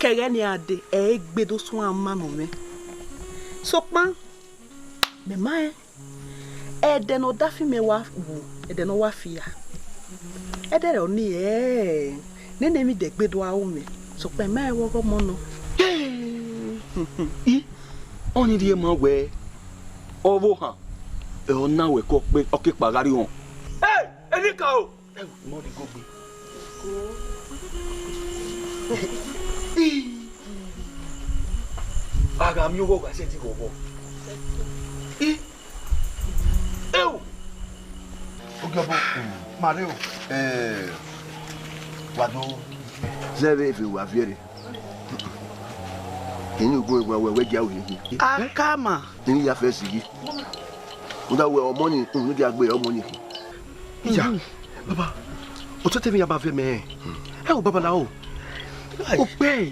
Kereni ade gbedo so amma no me. So pan me mai de no dafi me wa wu de no wa fia. De re oni ne mi de gbedo awo me. So pan mai wo go mo no. Oni die ma we owo han e ona we ko pe oke pagari won. Enika o mo di go gbe. Aga mi owo ga se ti go bo. Ogabo Mario wado zeve fi wa fiere. Inu go we ja o yi. Akama. Ni ya fe sigi. Nda we o money, nu dia gbe o money. Iya baba o to te mi ya ba fe me. O baba la o. O pe